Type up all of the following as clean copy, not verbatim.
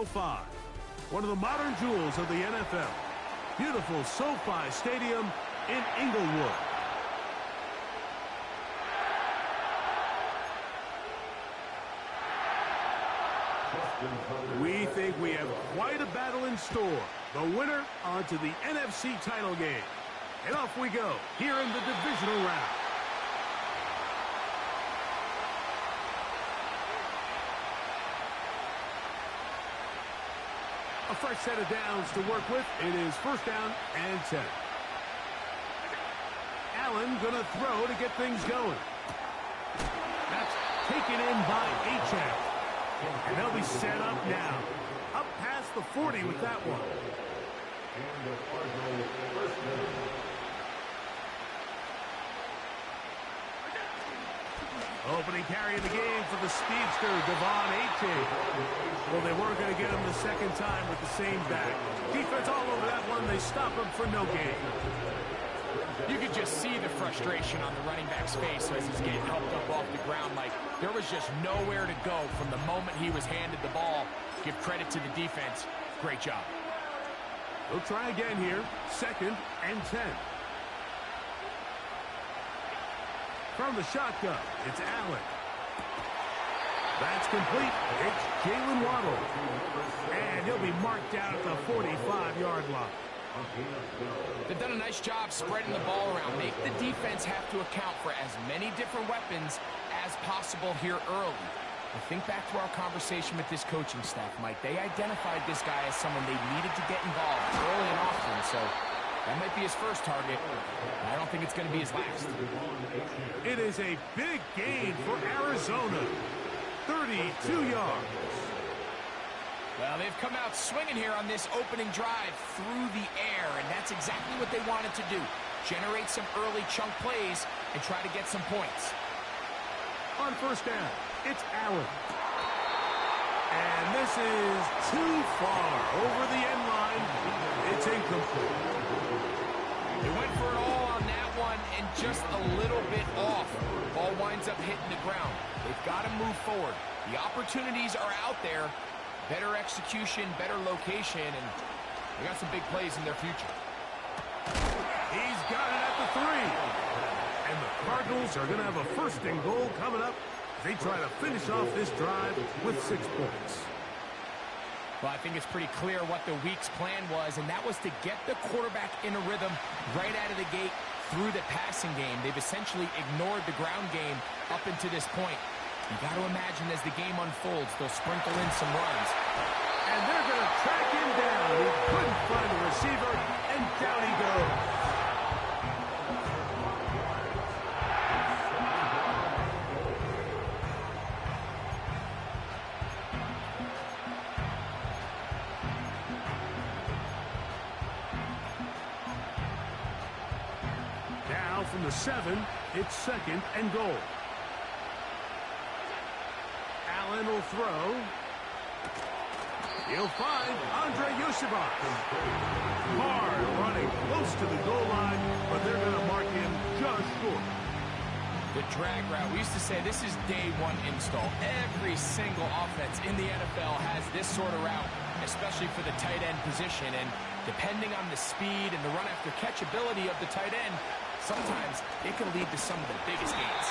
SoFi, one of the modern jewels of the NFL. Beautiful SoFi Stadium in Inglewood. We think we have quite a battle in store. The winner onto the NFC title game. And off we go here in the divisional round. A fresh set of downs to work with. It is first down and 10. Allen going to throw to get things going. That's taken in by Achane. And they'll be set up now. Up past the 40 with that one. Opening carry of the game for the speedster, De'Von Achane. Well, they weren't going to get him the second time with the same back. Defense all over that one. They stop him for no gain. You could just see the frustration on the running back's face as he's getting helped up off the ground. Like, there was just nowhere to go from the moment he was handed the ball. Give credit to the defense. Great job. We'll try again here. Second and 10. From the shotgun, it's Allen. That's complete. It's Jalen Waddle. And he'll be marked down at the 45-yard line. They've done a nice job spreading the ball around. Make the defense have to account for as many different weapons as possible here early. I think back to our conversation with this coaching staff, Mike. They identified this guy as someone they needed to get involved early and often, so that might be his first target. I don't think it's going to be his last. It is a big gain for Arizona. 32 yards. Well, they've come out swinging here on this opening drive through the air, and that's exactly what they wanted to do. Generate some early chunk plays and try to get some points. On first down, it's Allen. And this is too far over the end line. It's incomplete. They went for it all on that one and just a little bit off. Ball winds up hitting the ground. They've got to move forward. The opportunities are out there. Better execution, better location, and they got some big plays in their future. He's got it at the 3. And the Cardinals are going to have a first and goal coming up as they try to finish off this drive with 6 points. Well, I think it's pretty clear what the week's plan was, and that was to get the quarterback in a rhythm right out of the gate through the passing game. They've essentially ignored the ground game up until this point. You got to imagine as the game unfolds, they'll sprinkle in some runs. And they're going to track him down. He couldn't find the receiver, and down he goes. Now from the 7, it's second and goal. Allen will throw. He'll find Andre Yosevich. Hard running close to the goal line, but they're going to mark him just short. The drag route, we used to say this is day one install. Every single offense in the NFL has this sort of route, especially for the tight end position. And depending on the speed and the run after catch ability of the tight end, sometimes it can lead to some of the biggest gains.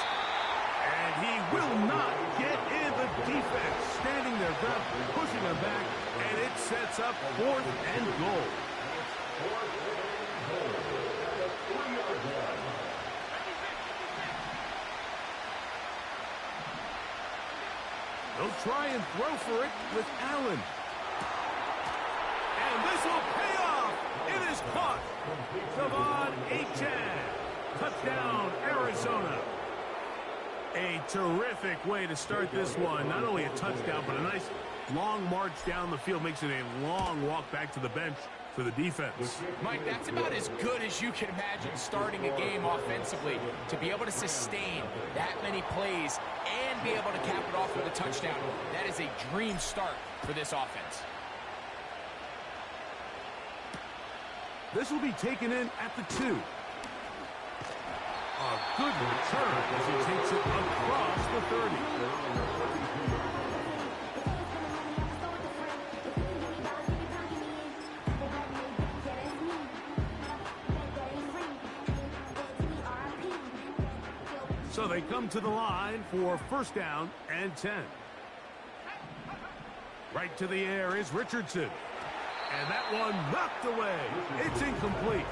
And he will not get in. The defense standing their ground, pushing him back, and it sets up fourth and goal. They'll try and throw for it with Allen. And this will pay off. It is caught. De'Von Achane. Touchdown, Arizona. A terrific way to start this one. Not only a touchdown, but a nice long march down the field. Makes it a long walk back to the bench for the defense. Mike, that's about as good as you can imagine starting a game offensively. To be able to sustain that many plays and be able to cap it off with a touchdown, that is a dream start for this offense. This will be taken in at the 2. A good return as he takes it across the 30. So they come to the line for first down and 10. Right to the air is Richardson. And that one knocked away. It's incomplete.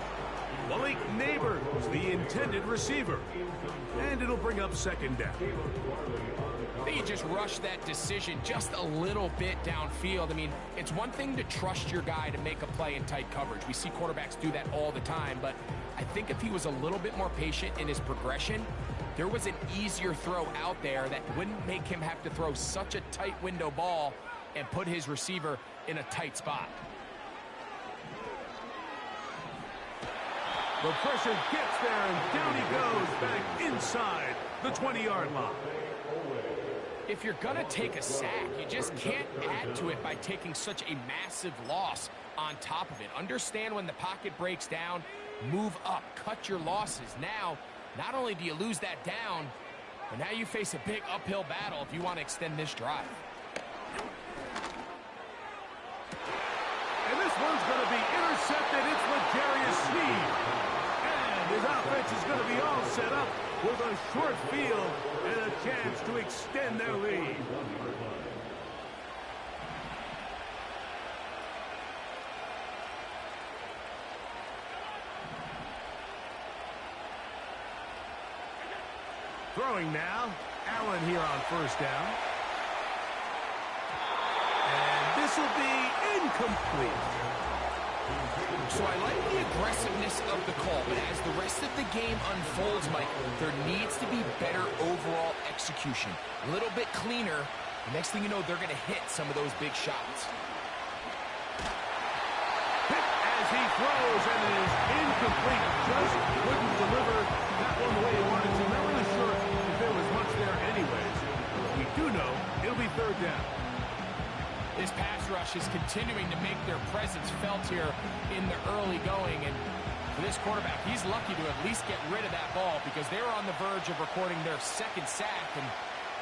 Malik Neighbors, the intended receiver. And it'll bring up second down. I think you just rushed that decision just a little bit downfield. I mean, it's one thing to trust your guy to make a play in tight coverage. We see quarterbacks do that all the time, but I think if he was a little bit more patient in his progression, there was an easier throw out there that wouldn't make him have to throw such a tight window ball and put his receiver in a tight spot. The pressure gets there, and down he goes back inside the 20-yard line. If you're going to take a sack, you just can't add to it by taking such a massive loss on top of it. Understand when the pocket breaks down, move up, cut your losses. Now, not only do you lose that down, but now you face a big uphill battle if you want to extend this drive. And this one's going to be intercepted. It's L'Jarius Sneed. And his offense is going to be all set up with a short field and a chance to extend their lead. Throwing now, Allen here on first down. And this will be incomplete. So I like the aggressiveness of the call, but as the rest of the game unfolds, Mike, there needs to be better overall execution. A little bit cleaner. The next thing you know, they're going to hit some of those big shots. Hit as he throws, and it is incomplete. Just couldn't deliver that one the way he wanted to. Not really sure if there was much there anyways. We do know it'll be third down. This pass rush is continuing to make their presence felt here in the early going. And for this quarterback, he's lucky to at least get rid of that ball because they were on the verge of recording their second sack, and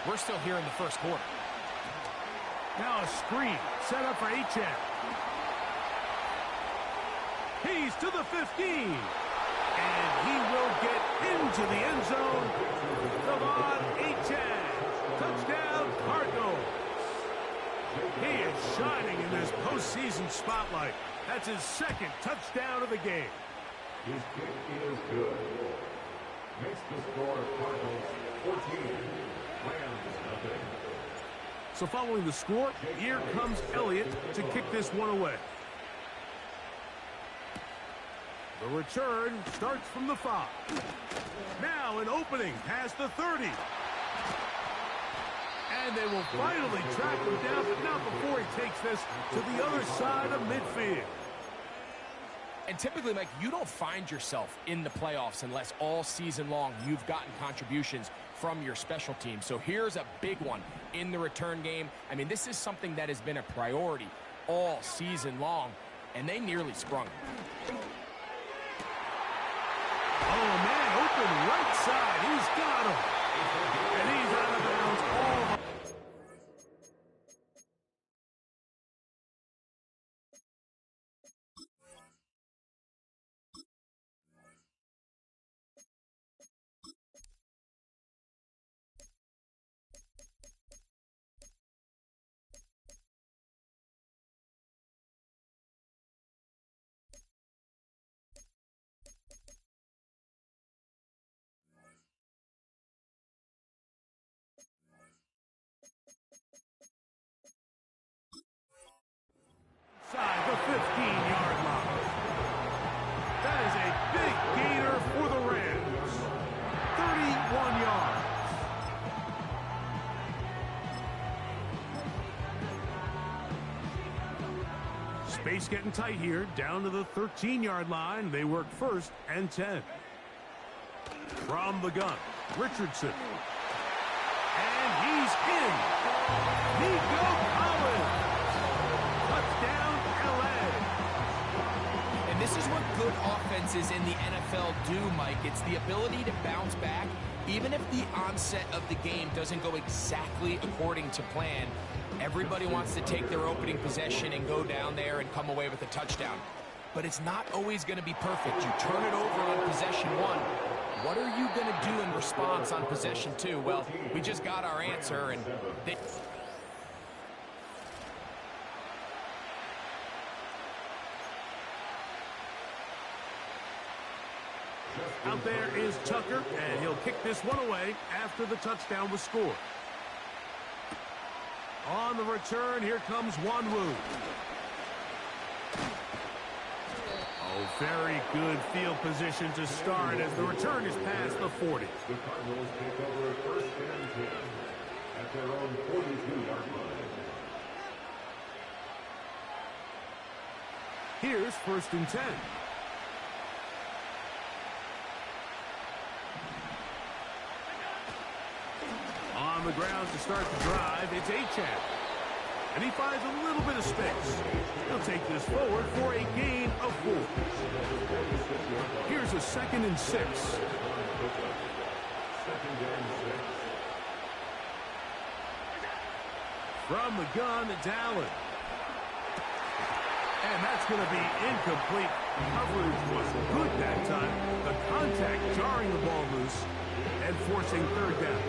we're still here in the first quarter. Now a screen set up for Achane. He's to the 15. And he will get into the end zone. De'Von Achane. Touchdown, Cardinals. He is shining in this postseason spotlight. That's his second touchdown of the game. His kick is good. Makes the score Cardinals 14, Rams 0. So following the score, here comes Elliott to kick this one away. The return starts from the 5. Now an opening past the 30. And they will finally track him down, but not before he takes this to the other side of midfield. And typically, Mike, you don't find yourself in the playoffs unless all season long you've gotten contributions from your special team. So here's a big one in the return game. I mean, this is something that has been a priority all season long, and they nearly sprung. Oh, man, open right side. He's got him. And he's out of bounds all. Side the 15-yard line. That is a big gainer for the Rams. 31 yards. Space getting tight here, down to the 13-yard line. They work first and 10. From the gun, Richardson. And he's in. Nico Collins. Touchdown, LA. And this is what good offenses in the NFL do, Mike. It's the ability to bounce back, even if the onset of the game doesn't go exactly according to plan. Everybody wants to take their opening possession and go down there and come away with a touchdown. But it's not always going to be perfect. You turn it over on possession 1. what are you going to do in response on possession 2? Well, we just got our answer, and they... Out there is Tucker, and he'll kick this one away after the touchdown was scored. On the return, here comes Wanwu. Oh, very good field position to start as the return is past the 40. The Cardinals take over first and 10 at their own 42-yard line. Here's first and 10. On the ground to start the drive, it's Achane. And he finds a little bit of space. He'll take this forward for a gain of 4. Here's a 2nd and 6. From the gun, it's Allen. And that's going to be incomplete. Coverage was good that time. The contact jarring the ball loose and forcing third down.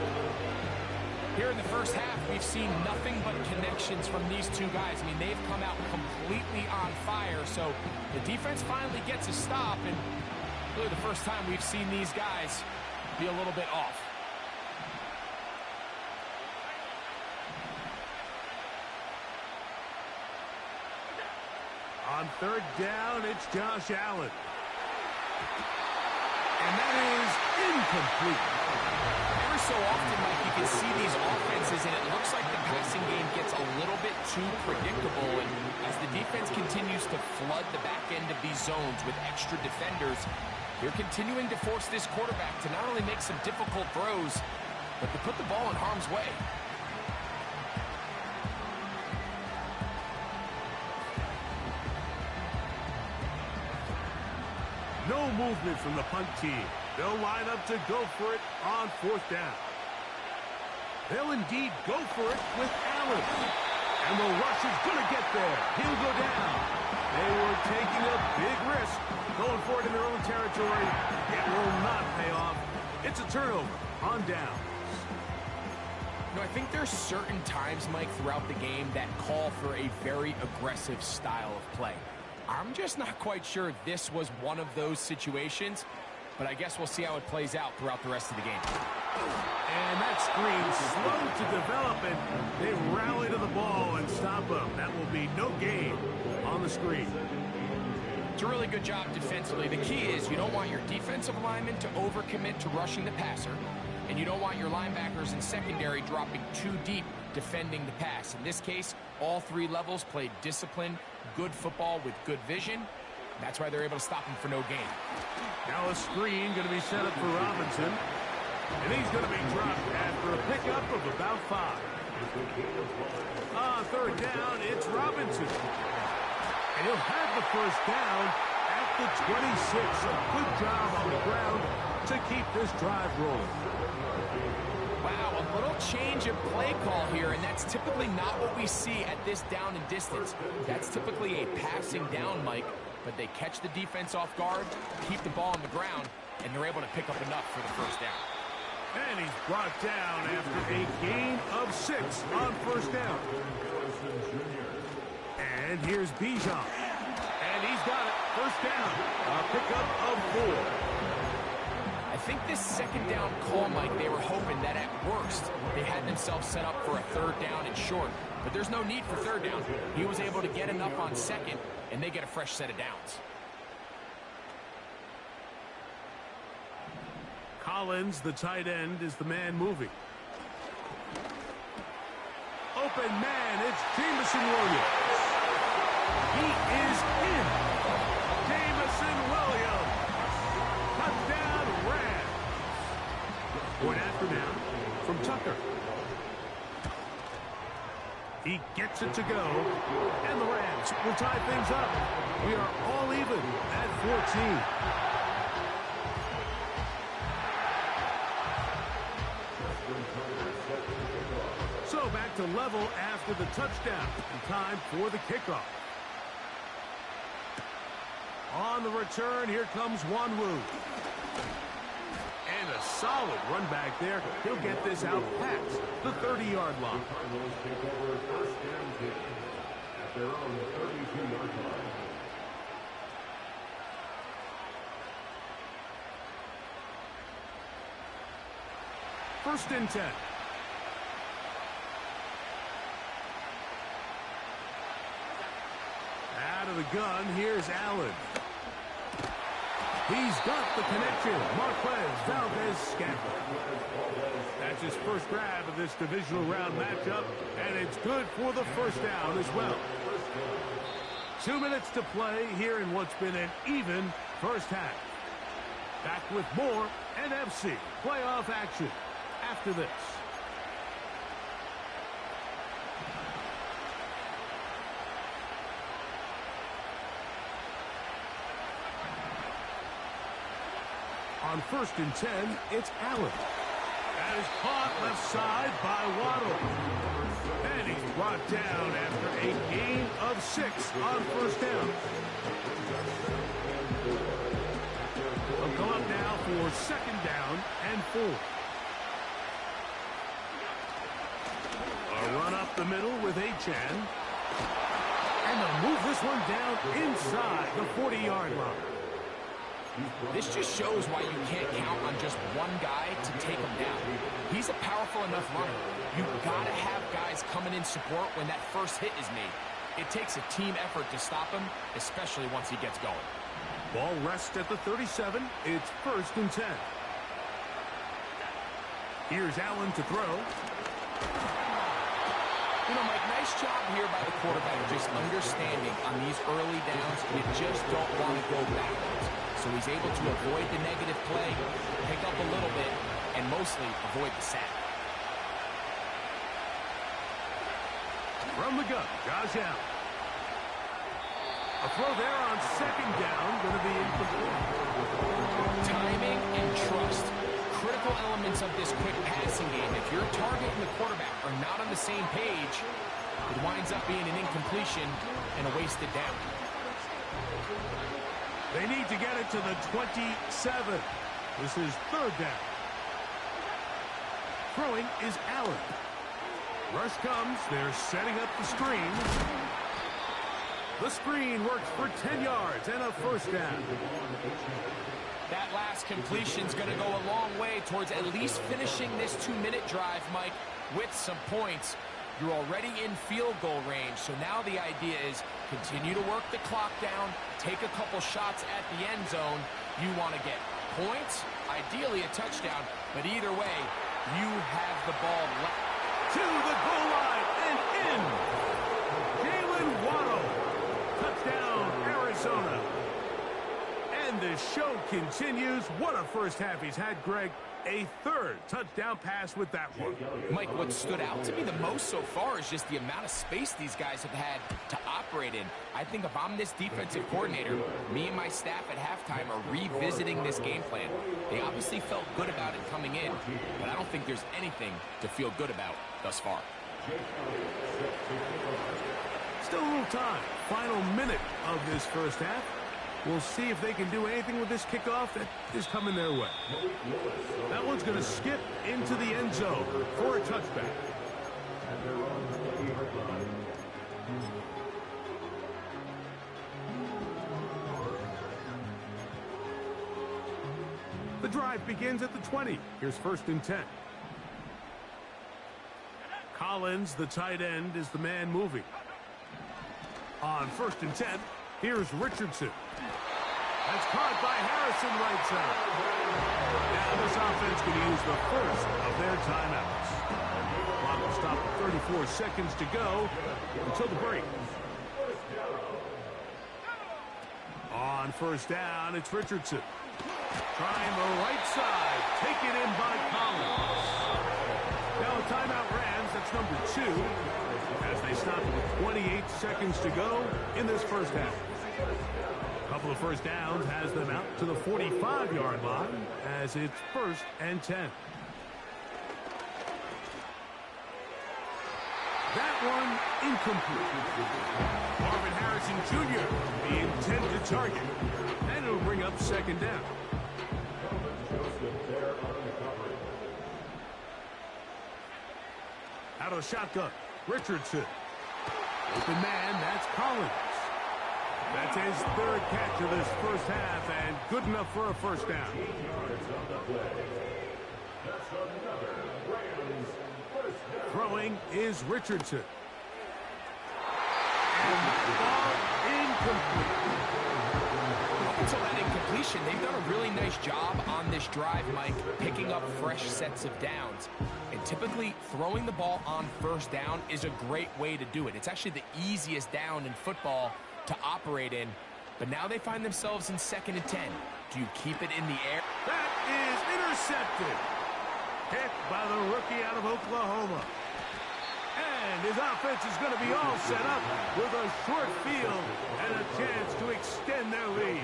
Here in the first half, we've seen nothing but connections from these two guys. I mean, they've come out completely on fire, so the defense finally gets a stop, and really the first time we've seen these guys be a little bit off. On third down, it's Josh Allen. And that is incomplete. Every so often, Mike, you can see these offenses, and it looks like the passing game gets a little bit too predictable. And as the defense continues to flood the back end of these zones with extra defenders, they're continuing to force this quarterback to not only make some difficult throws, but to put the ball in harm's way. No movement from the punt team. They'll line up to go for it on fourth down. They'll indeed go for it with Allen. And the rush is going to get there. He'll go down. They were taking a big risk going for it in their own territory. It will not pay off. It's a turnover on downs. You know, I think there's certain times, Mike, throughout the game that call for a very aggressive style of play. I'm just not quite sure this was one of those situations, but I guess we'll see how it plays out throughout the rest of the game. And that screen slow to develop, and they rally to the ball and stop them. That will be no gain on the screen. It's a really good job defensively. The key is you don't want your defensive linemen to overcommit to rushing the passer, and you don't want your linebackers and secondary dropping too deep defending the pass. In this case, all three levels played disciplined, good football with good vision. That's why they're able to stop him for no gain. Now a screen going to be set up for Robinson. And he's going to be dropped after a pickup of about 5. On third down, it's Robinson. And he'll have the first down at the 26. A good job on the ground to keep this drive rolling. Wow, a little change of play call here, and that's typically not what we see at this down and distance. That's typically a passing down, Mike, but they catch the defense off guard, keep the ball on the ground, and they're able to pick up enough for the first down. And he's brought down after a gain of 6 on first down. And here's Bijan. And he's got it. First down. A pickup of 4. I think this second down call, Mike, they were hoping that at worst they had themselves set up for a third down and short. But there's no need for third down. He was able to get enough on second, and they get a fresh set of downs. Collins, the tight end, is the man moving. Open man, it's Jameson Williams. He is in. Jameson Williams. Touchdown, Rams. Point after down from Tucker. He gets it to go, and the Rams will tie things up. We are all even at 14. So back to level after the touchdown, and time for the kickoff. On the return, here comes Wanwu. a solid run back there. He'll get this out past the 30-yard line. Cardinals take over first and 10 at their own 32-yard line. First and 10. Out of the gun, here's Allen. He's got the connection. Marquez Valdez-Scantling. That's his first grab of this divisional round matchup, and it's good for the first down as well. 2 minutes to play here in what's been an even first half. Back with more NFC playoff action after this. On first and 10, it's Allen. That is caught left side by Waddle. And he's brought down after a gain of 6 on first down. They'll go up now for second down and 4. A run up the middle with Achane. And they'll move this one down inside the 40-yard line. This just shows why you can't count on just one guy to take him down. He's a powerful enough runner. You've got to have guys coming in support when that first hit is made. It takes a team effort to stop him, especially once he gets going. Ball rests at the 37. It's first and 10. Here's Allen to throw. You know, Mike, nice job here by the quarterback, just understanding on these early downs, you just don't want to go backwards. So he's able to avoid the negative play, pick up a little bit, and mostly avoid the sack. From the gun, Josh Allen. A throw there on second down, going to be incomplete. Timing and trust, critical elements of this quick passing game. If your target and the quarterback are not on the same page, it winds up being an incompletion and a wasted down. They need to get it to the 27. This is third down. Throwing is Allen. Rush comes. They're setting up the screen. The screen works for 10 yards and a first down. That last completion's going to go a long way towards at least finishing this 2-minute drive, Mike, with some points. You're already in field goal range, so now the idea is continue to work the clock down, take a couple shots at the end zone. You want to get points, ideally a touchdown, but either way, you have the ball left. To the goal line and in. Jalen Waddle. Touchdown, Arizona. And the show continues. What a first half he's had, Greg. A third touchdown pass with that one. Mike, what stood out to me the most so far is just the amount of space these guys have had to operate in. I think if I'm this defensive coordinator, me and my staff at halftime are revisiting this game plan. They obviously felt good about it coming in, but I don't think there's anything to feel good about thus far. Still a little time. Final minute of this first half. We'll see if they can do anything with this kickoff that is coming their way. That one's going to skip into the end zone for a touchback. The drive begins at the 20. Here's first and 10. Collins, the tight end, is the man moving. On first and 10, here's Richardson. That's caught by Harrison right side. Now this offense can use the first of their timeouts. Clock will stop at 34 seconds to go until the break. On first down, it's Richardson. Trying the right side. Taken in by Collins. Now a timeout Rams, that's number 2. As they stop with 28 seconds to go in this first half. A couple of first downs has them out to the 45-yard line as it's first and 10. That one incomplete. Marvin Harrison Jr. the intended target. And it'll bring up second down. Joseph there Out of the shotgun, Richardson. Open man, that's Collins. That's his third catch of this first half, and good enough for a first down. Throwing is Richardson. And the ball incomplete. So that incompletion, they've done a really nice job on this drive, Mike, picking up fresh sets of downs. And typically, throwing the ball on first down is a great way to do it. It's actually the easiest down in football to operate in. But now they find themselves in 2nd and 10. Do you keep it in the air? That is intercepted. Hit by the rookie out of Oklahoma. And his offense is going to be all set up with a short field and a chance to extend their lead.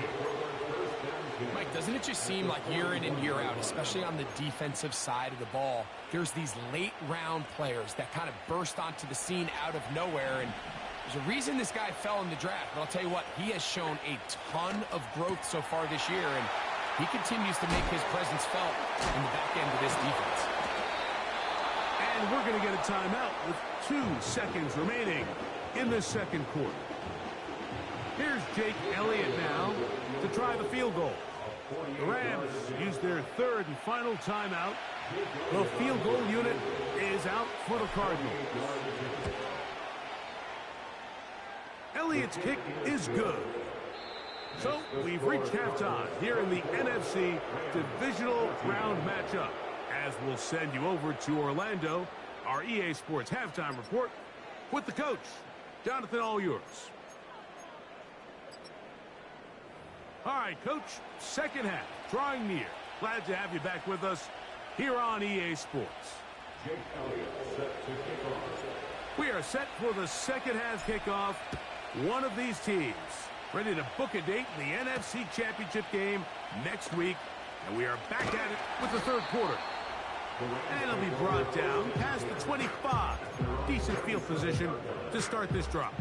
Mike, doesn't it just seem like year in and year out, especially on the defensive side of the ball, there's these late-round players that kind of burst onto the scene out of nowhere, and there's a reason this guy fell in the draft, but I'll tell you what, he has shown a ton of growth so far this year, and he continues to make his presence felt in the back end of this defense. And we're going to get a timeout with 2 seconds remaining in the second quarter. Here's Jake Elliott now to try the field goal. The Rams use their 3rd and final timeout. The field goal unit is out for the Cardinals. Elliott's kick is good. So we've reached halftime here in the NFC Divisional Round matchup. As we'll send you over to Orlando, our EA Sports halftime report with the coach. Jonathan, all yours. All right, Coach, second half, drawing near. Glad to have you back with us here on EA Sports. Jake Elliott set to kick off. We are set for the second half kickoff. One of these teams ready to book a date in the NFC Championship game next week. And we are back at it with the third quarter. And it'll be brought down past the 25. Decent field position to start this drive.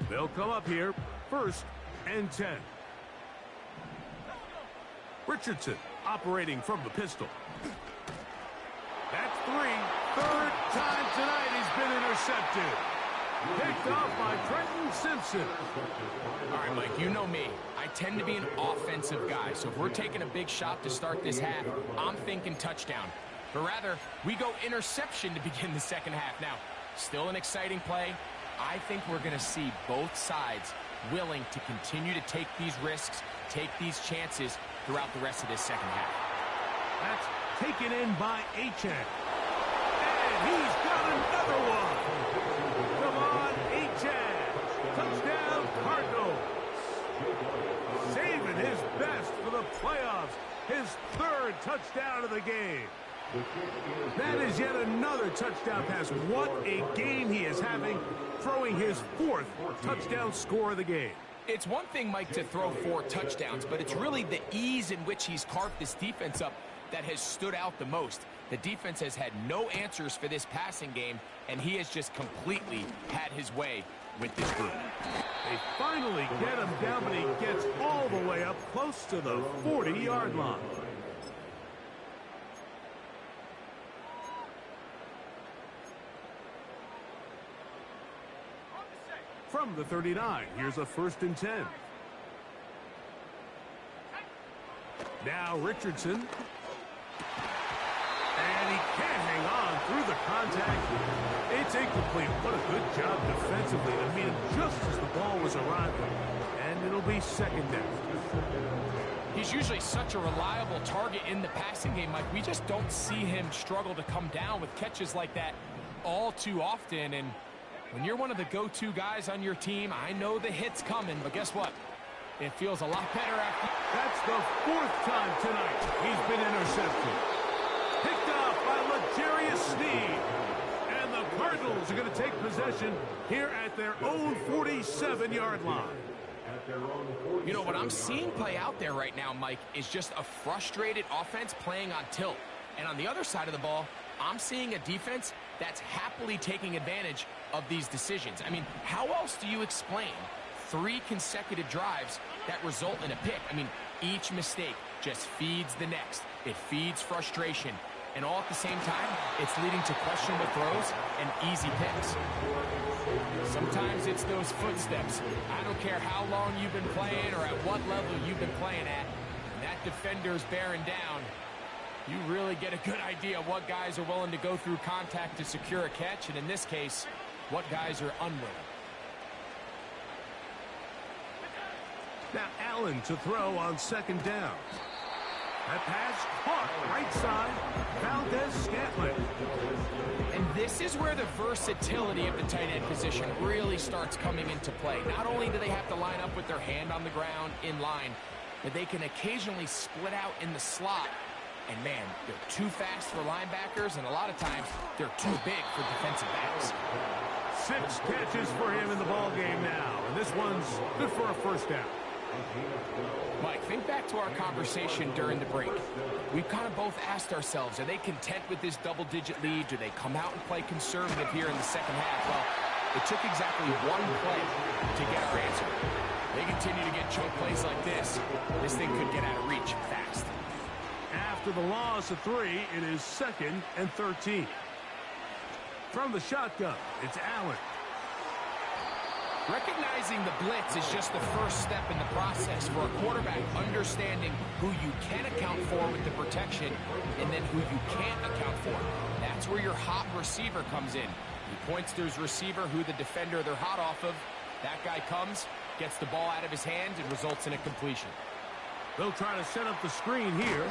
They'll come up here, 1st and 10. Richardson operating from the pistol. That's 3. Third time tonight he's been intercepted. Picked off by Trenton Simpson. All right, Mike, you know me. I tend to be an offensive guy, so if we're taking a big shot to start this half, I'm thinking touchdown. But rather, we go interception to begin the second half. Now, still an exciting play. I think we're going to see both sides willing to continue to take these risks, take these chances throughout the rest of this second half. That's taken in by Achane. And he's got another one. Come on, Achane. Touchdown, Cardinals. Saving his best for the playoffs. His 3rd touchdown of the game. That is yet another touchdown pass. What a game he is having, throwing his 4th touchdown score of the game. It's one thing, Mike, to throw 4 touchdowns, but it's really the ease in which he's carved this defense up that has stood out the most. The defense has had no answers for this passing game, and he has just completely had his way with this group. They finally get him down, but he gets all the way up close to the 40-yard line. From the 39, here's a 1st and 10. Now Richardson. And he can't hang on through the contact. It's incomplete. What a good job defensively to meet him just as the ball was arriving. And it'll be 2nd down. He's usually such a reliable target in the passing game, Mike. We just don't see him struggle to come down with catches like that all too often. And when you're one of the go-to guys on your team, I know the hit's coming, but guess what? It feels a lot better after. That's the 4th time tonight he's been intercepted. Picked off by L'Jarius Sneed. And the Cardinals are going to take possession here at their own 47-yard line. You know, what I'm seeing play out there right now, Mike, is just a frustrated offense playing on tilt. And on the other side of the ball, I'm seeing a defense that's happily taking advantage of these decisions. I mean, how else do you explain 3 consecutive drives that result in a pick? I mean, each mistake just feeds the next. It feeds frustration. And all at the same time, it's leading to questionable throws and easy picks. Sometimes it's those footsteps. I don't care how long you've been playing or at what level you've been playing at. When that defender's bearing down, you really get a good idea of what guys are willing to go through contact to secure a catch, and in this case, what guys are unwilling. Now Allen to throw on second down. That pass caught right side. Valdez-Scantling. And this is where the versatility of the tight end position really starts coming into play. Not only do they have to line up with their hand on the ground in line, but they can occasionally split out in the slot. And man, they're too fast for linebackers, and a lot of times they're too big for defensive backs. 6 catches for him in the ballgame now. And this one's good for a first down. Mike, think back to our conversation during the break. We've kind of both asked ourselves, are they content with this double-digit lead? Do they come out and play conservative here in the second half? Well, it took exactly 1 play to get our answer. They continue to get chunk plays like this. This thing could get out of reach fast. After the loss of 3, it is 2nd and 13. From the shotgun, it's Allen. Recognizing the blitz is just the first step in the process for a quarterback, understanding who you can account for with the protection and then who you can't account for. That's where your hot receiver comes in. He points to his receiver who the defender they're hot off of. That guy comes, gets the ball out of his hand, and results in a completion. They'll try to set up the screen here.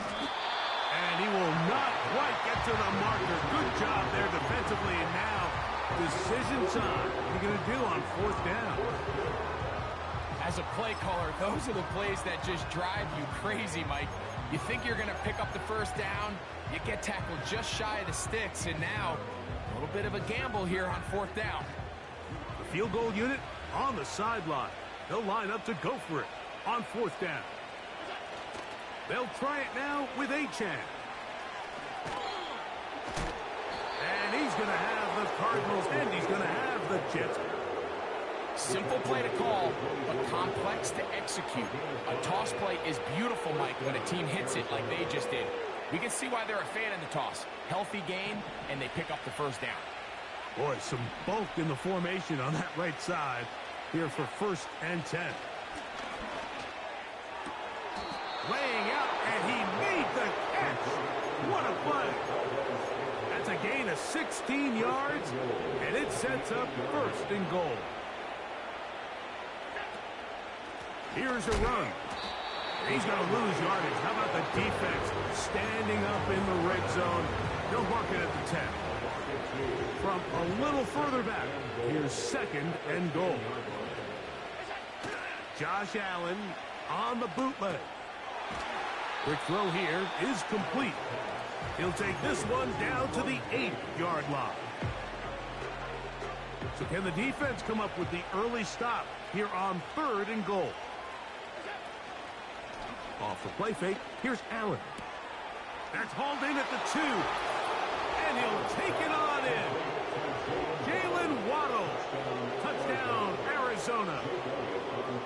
And he will not quite get to the marker. Good job there defensively, and now decision time. What are you going to do on 4th down? As a play caller, those are the plays that just drive you crazy, Mike. You think you're going to pick up the first down, you get tackled just shy of the sticks, and now a little bit of a gamble here on 4th down. The field goal unit on the sideline. They'll line up to go for it on 4th down. They'll try it now with Achane. And he's going to have the Cardinals, and he's going to have the Jets. Simple play to call, but complex to execute. A toss play is beautiful, Mike, when a team hits it like they just did. We can see why they're a fan of the toss. Healthy gain, and they pick up the first down. Boy, some bulk in the formation on that right side here for 1st and 10. Laying out, and he made the catch. What a play. That's a gain of 16 yards, and it sets up 1st and goal. Here's a run. He's going to lose yardage. How about the defense standing up in the red zone? They'll mark it at the 10. From a little further back, here's 2nd and goal. Josh Allen on the bootleg. Quick throw here is complete. He'll take this one down to the 8-yard line. So can the defense come up with the early stop here on 3rd and goal? Off the play fake, here's Allen. That's hauled in at the 2. And he'll take it on in. Jalen Waddle. Touchdown, Arizona.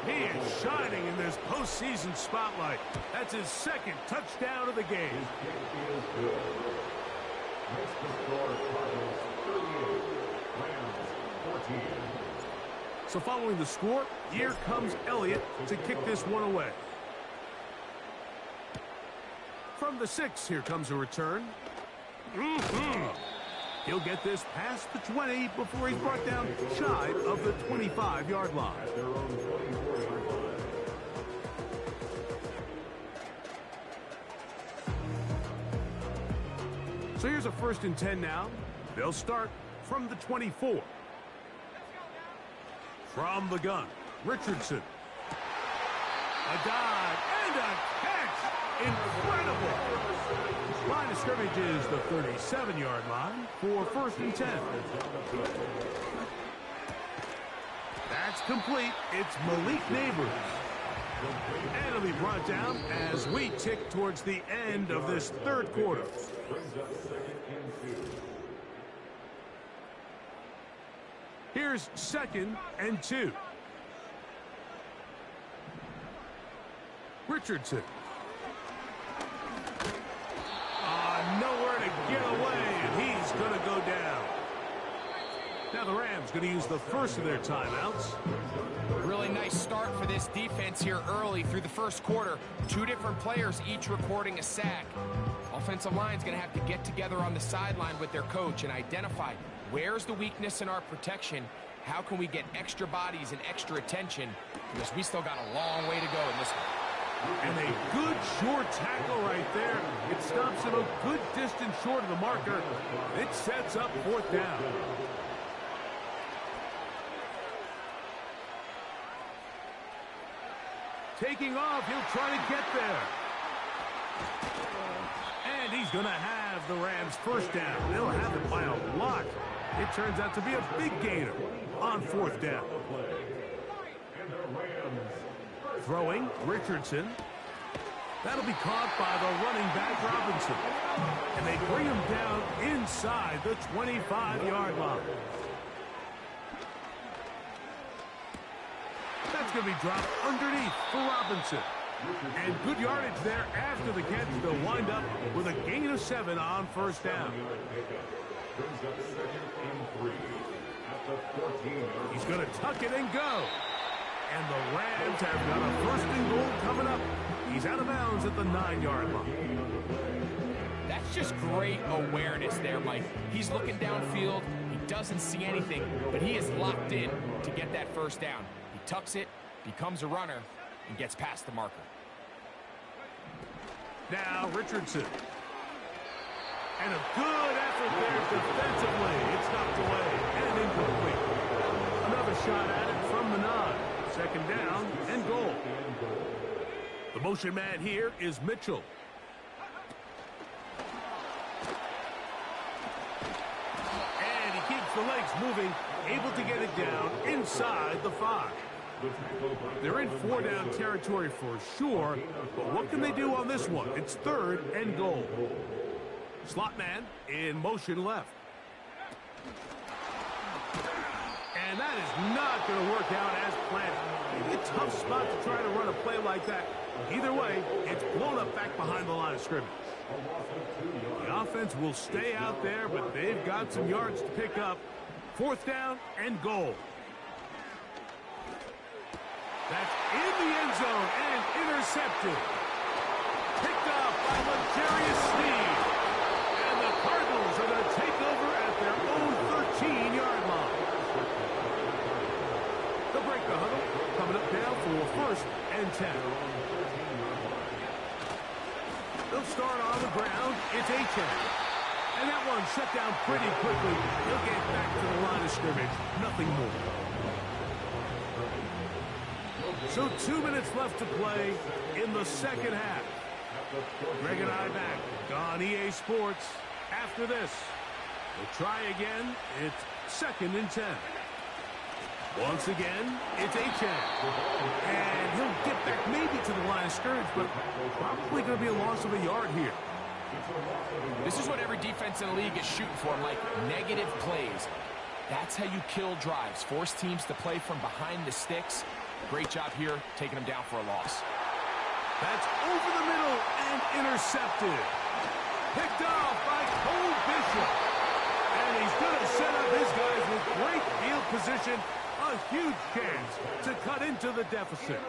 He is shining in this postseason spotlight. That's his 2nd touchdown of the game. So following the score, here comes Elliott to kick this one away. From the 6, here comes a return. He'll get this past the 20 before he's brought down shy of the 25-yard line. So here's a 1st and 10 now. They'll start from the 24. From the gun, Richardson. A dive and a catch. Incredible. Line of scrimmage is the 37-yard line for 1st and 10. That's complete. It's Malik Neighbors. And it'll be brought down as we tick towards the end of this 3rd quarter. Here's 2nd and 2. Richardson. Nowhere to get away, and he's going to go down. Now the Rams going to use the first of their timeouts. Really nice start for this defense here early through the first quarter. 2 different players each recording a sack. Offensive line's going to have to get together on the sideline with their coach and identify where's the weakness in our protection. How can we get extra bodies and extra attention? Because we still got a long way to go in this one. And a good short tackle right there. It stops him a good distance short of the marker. It sets up 4th down. Taking off, he'll try to get there. And he's going to have the Rams 1st down. They'll have it by a lot. It turns out to be a big gainer on 4th down. Throwing, Richardson. That'll be caught by the running back, Robinson. And they bring him down inside the 25-yard line. That's going to be dropped underneath for Robinson. And good yardage there after the catch. They'll wind up with a gain of 7 on 1st down. He's going to tuck it and go. And the Rams have got a 1st and goal coming up. He's out of bounds at the 9-yard line. That's just great awareness there, Mike. He's looking downfield. He doesn't see anything, but he is locked in to get that 1st down. He tucks it, becomes a runner, and gets past the marker. Now Richardson. And a good effort there defensively. It's knocked away and incomplete. Another shot at it from the 9. 2nd down and goal. The motion man here is Mitchell. And he keeps the legs moving, able to get it down inside the 5. They're in 4-down territory for sure, but what can they do on this one? It's 3rd and goal. Slot man in motion left. And that is not going to work out as planned. A tough spot to try to run a play like that. Either way, it's blown up back behind the line of scrimmage. The offense will stay out there, but they've got some yards to pick up. 4th down and goal. That's in the end zone and intercepted. Picked off by L'Jarius Sneed. And the Cardinals are going to take over at their own 13-yard line. They'll break the huddle, coming up now for 1st and 10. They'll start on the ground. It's Achane. And that one shut down pretty quickly. He'll get back to the line of scrimmage. Nothing more. So 2 minutes left to play in the 2nd half. Greg and I back on EA Sports after this. We'll try again. It's 2nd and 10. Once again, it's Achane. And he'll get back maybe to the line of scrimmage, but probably going to be a loss of a yard here. This is what every defense in the league is shooting for, Mike. Negative plays. That's how you kill drives. Force teams to play from behind the sticks. Great job here, taking them down for a loss. That's over the middle and intercepted. Picked off by Cole Bishop. And he's going to set up his guys with great field position. A huge chance to cut into the deficit.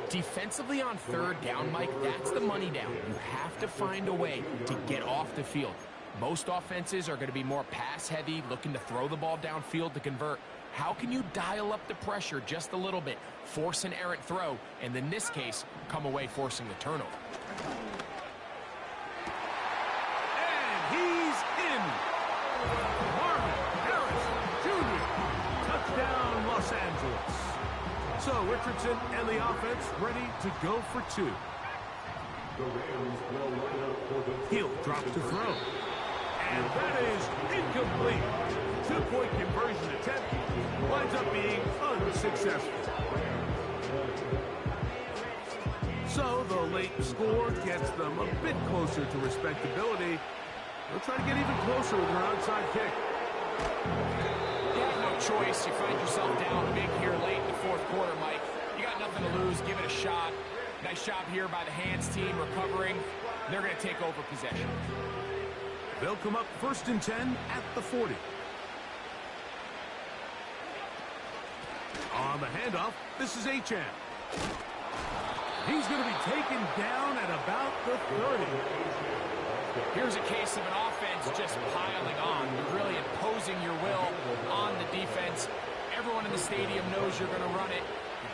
Defensively on 3rd down, Mike, that's the money down. You have to find a way to get off the field. Most offenses are going to be more pass-heavy, looking to throw the ball downfield to convert. How can you dial up the pressure just a little bit, force an errant throw, and in this case, come away forcing the turnover? And he's in. Marvin Harrison Jr. Touchdown, Los Angeles. So Richardson and the offense ready to go for 2. He'll drop to throw. And that is incomplete. 2-point conversion attempt winds up being unsuccessful. So the late score gets them a bit closer to respectability. They'll try to get even closer with their onside kick. Yeah, no choice. You find yourself down big here late in the fourth quarter, Mike. You got nothing to lose. Give it a shot. Nice job here by the hands team recovering. They're going to take over possession. They'll come up 1st and 10 at the 40. On the handoff, this is Achane. He's going to be taken down at about the 30. Here's a case of an offense just piling on. You're really imposing your will on the defense. Everyone in the stadium knows you're going to run it.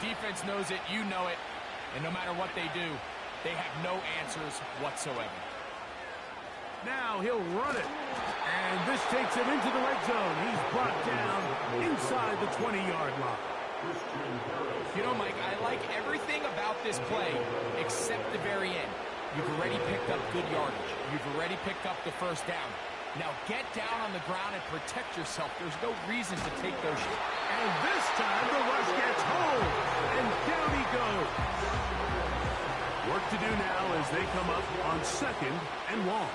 The defense knows it. You know it. And no matter what they do, they have no answers whatsoever. Now he'll run it. And this takes him into the red zone. He's brought down inside the 20-yard line. You know, Mike, I like everything about this play except the very end. You've already picked up good yardage. You've already picked up the first down. Now get down on the ground and protect yourself. There's no reason to take those shots. And this time the rush gets home. And down he goes. Work to do now as they come up on 2nd and long.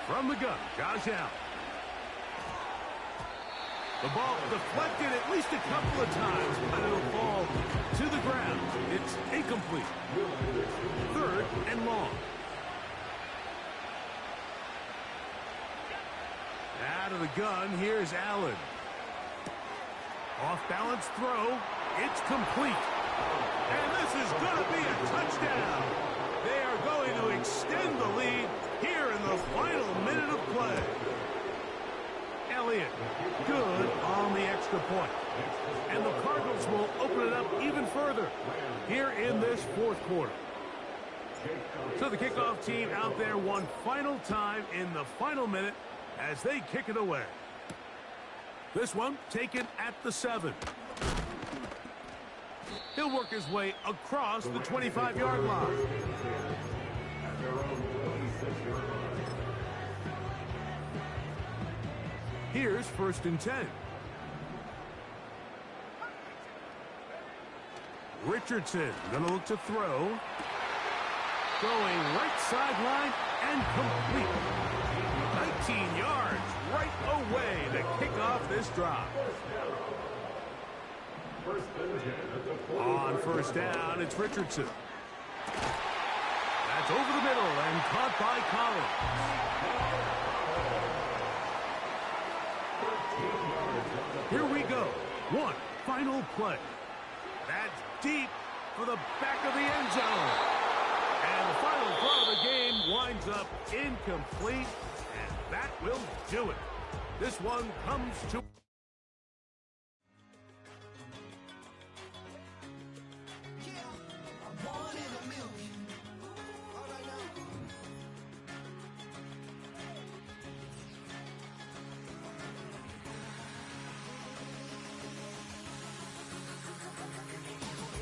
From the gun, Josh Allen. The ball deflected at least a couple of times, but it'll fall to the ground. It's incomplete. 3rd and long. Out of the gun, here's Allen. Off-balance throw. It's complete. And this is going to be a touchdown. They are going to extend the lead here in the final minute of play. Elliott, good on the extra point. And the Cardinals will open it up even further here in this fourth quarter. So the kickoff team out there one final time in the final minute as they kick it away. This one taken at the 7. He'll work his way across the 25-yard line. Here's 1st and 10. Richardson gonna look to throw. Going right sideline and complete. 19 yards right away to kick off this drive. On 1st down, it's Richardson. That's over the middle and caught by Collins. Here we go. One final play. That's deep for the back of the end zone. And the final throw of the game winds up incomplete. And that will do it. This one comes to...